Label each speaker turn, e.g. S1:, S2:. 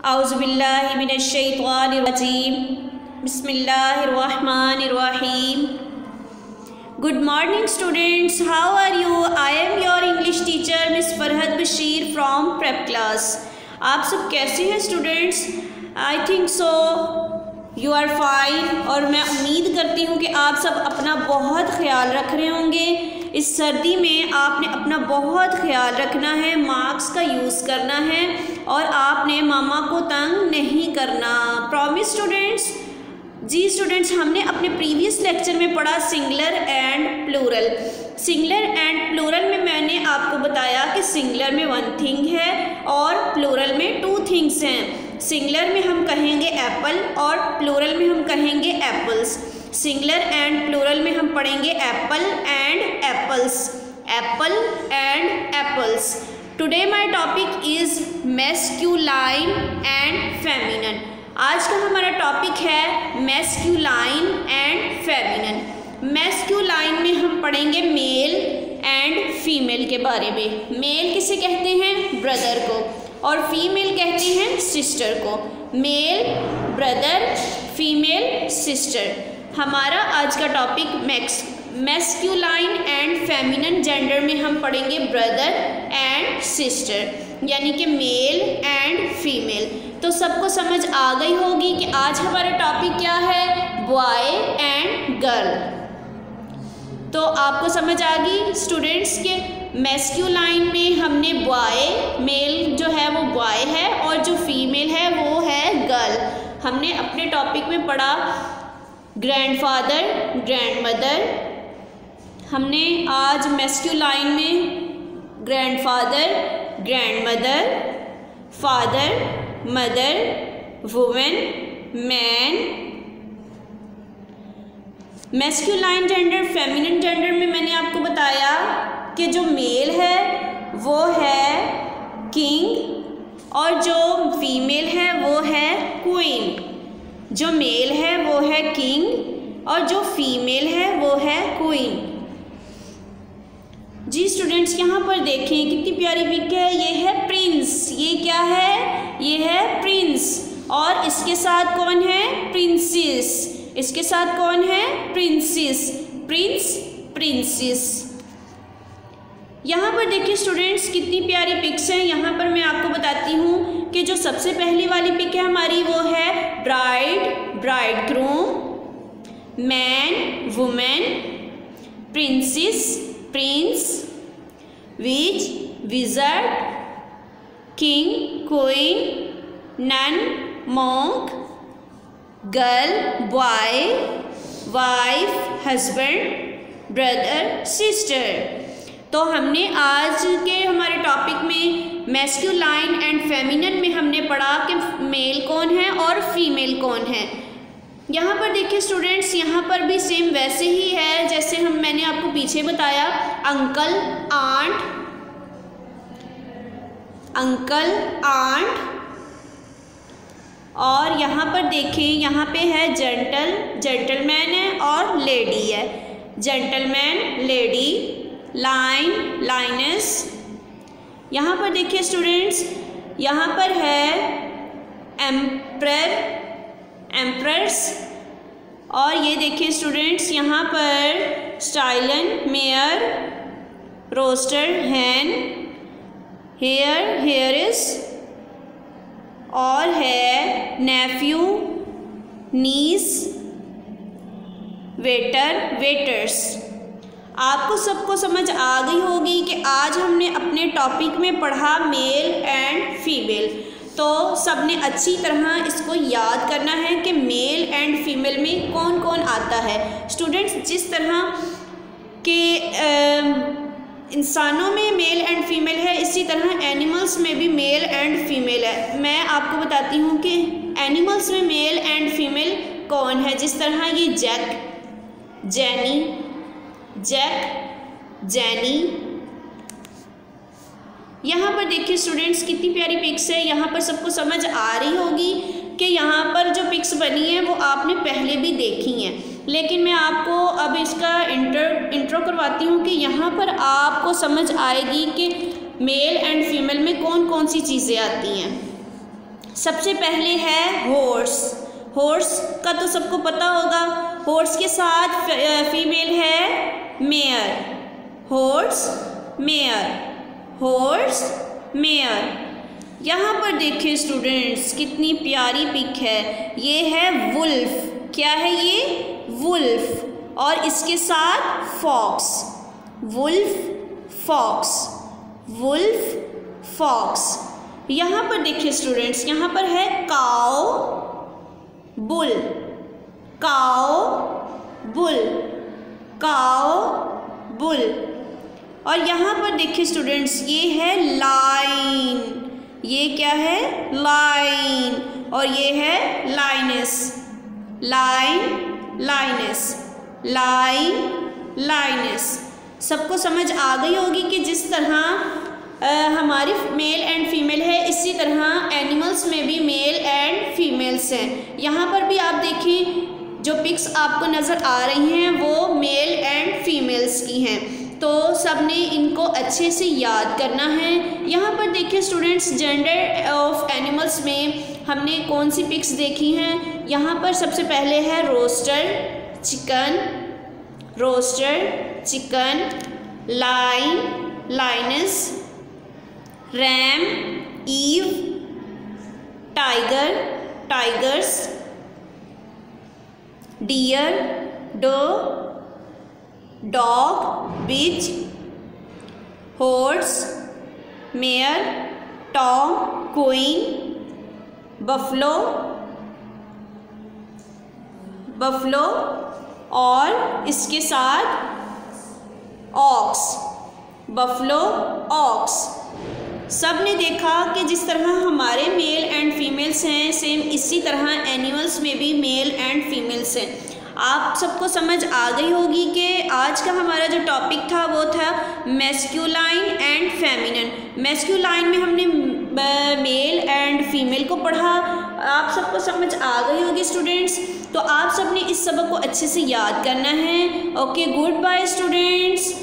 S1: औज़ुबिल्लाहि मिनश्शैतानिर्रजीम बिस्मिल्लाहिर्रहमानिर्रहीम। Good morning students, how are you? I am your English teacher Miss Farhat Bashir from prep class। आप सब कैसे हैं students? I think so you are fine। और मैं उम्मीद करती हूँ कि आप सब अपना बहुत ख्याल रख रहे होंगे। इस सर्दी में आपने अपना बहुत ख्याल रखना है, मास्क का यूज़ करना है और आपने मामा को तंग नहीं करना। Promise students? जी स्टूडेंट्स, हमने अपने प्रीवियस लेक्चर में पढ़ा singular and plural. Singular and plural में मैंने आपको बताया कि सिंगुलर में वन थिंग है और प्लूरल में टू थिंग्स हैं। सिंगुलर में हम कहेंगे एप्पल और प्लूरल में हम कहेंगे एप्पल्स। सिंगुलर एंड प्लूरल में हम पढ़ेंगे Apple and apples, Apple and apples. Today my topic is masculine and feminine. आज का हमारा टॉपिक है मैस्कुलाइन एंड फेमिनिन। मैस्कुलाइन में हम पढ़ेंगे मेल एंड फीमेल के बारे में। मेल किसे कहते हैं? ब्रदर को, और फीमेल कहते हैं सिस्टर को। Male brother, female sister. हमारा आज का topic masculine and feminine gender में हम पढ़ेंगे ब्रदर एंड सिस्टर, यानी कि मेल एंड फीमेल। तो सबको समझ आ गई होगी कि आज हमारा टॉपिक क्या है, बॉय एंड गर्ल। तो आपको समझ आ गई स्टूडेंट्स के मैस्कुलाइन में हमने बॉय, मेल जो है वो बॉय है और जो फीमेल है वो है गर्ल। हमने अपने टॉपिक में पढ़ा ग्रैंडफादर, ग्रैंडमदर। हमने आज मैस्कुलाइन में grandfather, grandmother, father, mother, women, man. Masculine gender, feminine gender में मैंने आपको बताया कि जो मेल है वो है किंग और जो फीमेल है वो है क्वीन। जो मेल है वो है किंग और जो फीमेल है वो है क्वीन। जी स्टूडेंट्स, यहाँ पर देखें कितनी प्यारी पिक है। ये है प्रिंस। ये क्या है? ये है प्रिंस। और इसके साथ कौन है? प्रिंसेस। इसके साथ कौन है? प्रिंसेस। Prince, princess. यहाँ पर देखिए स्टूडेंट्स कितनी प्यारी पिक्स हैं। यहाँ पर मैं आपको बताती हूँ कि जो सबसे पहली वाली पिक है हमारी वो है bride, bridegroom, man, women, princess, prince, witch, wizard, king, queen, nun, monk, girl, boy, wife, husband, brother, sister. तो हमने आज के हमारे टॉपिक में मैस्कुलाइन एंड फेमिनिन में हमने पढ़ा कि मेल कौन है और फीमेल कौन है। यहाँ पर देखिए स्टूडेंट्स, यहाँ पर भी सेम वैसे ही है जैसे मैंने आपको पीछे बताया। Uncle, aunt, uncle, aunt. और यहाँ पर देखें, यहाँ पे है जेंटल, जेंटलमैन है और लेडी है। Gentleman, lady, lion, lioness. यहाँ पर देखिए स्टूडेंट्स, यहाँ पर है एम्परर, एम्परर्स। और ये देखिए स्टूडेंट्स, यहाँ पर स्टाइलन, मेयर, रोस्टर, हैन, हेयर, हेयरिस। और है नेफ्यू, नीस, वेटर, वेटर्स। आपको सबको समझ आ गई होगी कि आज हमने अपने टॉपिक में पढ़ा मेल एंड फीमेल। तो सबने अच्छी तरह इसको याद करना है कि मेल एंड फीमेल में कौन कौन आता है। स्टूडेंट्स, जिस तरह के इंसानों में मेल एंड फीमेल है, इसी तरह एनिमल्स में भी मेल एंड फीमेल है। मैं आपको बताती हूँ कि एनिमल्स में मेल एंड फीमेल कौन है। जिस तरह ये जैक, जैनी, जैक, जैनी। यहाँ पर देखिए स्टूडेंट्स कितनी प्यारी पिक्स है। यहाँ पर सबको समझ आ रही होगी कि यहाँ पर जो पिक्स बनी है वो आपने पहले भी देखी हैं, लेकिन मैं आपको अब इसका इंट्रो करवाती हूँ कि यहाँ पर आपको समझ आएगी कि मेल एंड फीमेल में कौन कौन सी चीज़ें आती हैं। सबसे पहले है हॉर्स। हॉर्स का तो सबको पता होगा। हॉर्स के साथ फीमेल है mayor. Horse mayor, horse mayor. यहाँ पर देखिए स्टूडेंट्स कितनी प्यारी पिक है। ये है वुल्फ। क्या है ये? वुल्फ। और इसके साथ fox. Wolf fox, wolf fox. यहाँ पर देखिए स्टूडेंट्स, यहाँ पर है cow bull. Cow bull, cow bull. और यहाँ पर देखिए स्टूडेंट्स, ये है लाइन। ये क्या है? लाइन। और ये है lioness. Lion, lioness, lion, lioness. सबको समझ आ गई होगी कि जिस तरह हमारी मेल एंड फीमेल है, इसी तरह एनिमल्स में भी मेल एंड फीमेल्स हैं। यहाँ पर भी आप देखिए जो पिक्स आपको नज़र आ रही हैं वो मेल एंड फीमेल्स की हैं, तो सब ने इनको अच्छे से याद करना है। यहाँ पर देखिए स्टूडेंट्स, जेंडर ऑफ एनिमल्स में हमने कौन सी पिक्स देखी हैं। यहाँ पर सबसे पहले है rooster chicken, rooster chicken, lion, lioness, ram, ewe, tiger, tigers, deer, doe, dog, bitch, horse, mare, tom, queen, buffalo, buffalo और इसके साथ ऑक्स, बफलो, ऑक्स। सब ने देखा कि जिस तरह हमारे मेल एंड फीमेल्स हैं, सेम इसी तरह एनिमल्स में भी मेल एंड फीमेल्स हैं। आप सबको समझ आ गई होगी कि आज का हमारा जो टॉपिक था वो था मैस्कुलाइन एंड फेमिनिन। मैस्कुलाइन में हमने मेल एंड फीमेल को पढ़ा। आप सबको समझ आ गई होगी स्टूडेंट्स, तो आप सब ने इस सबक को अच्छे से याद करना है। Okay, goodbye students.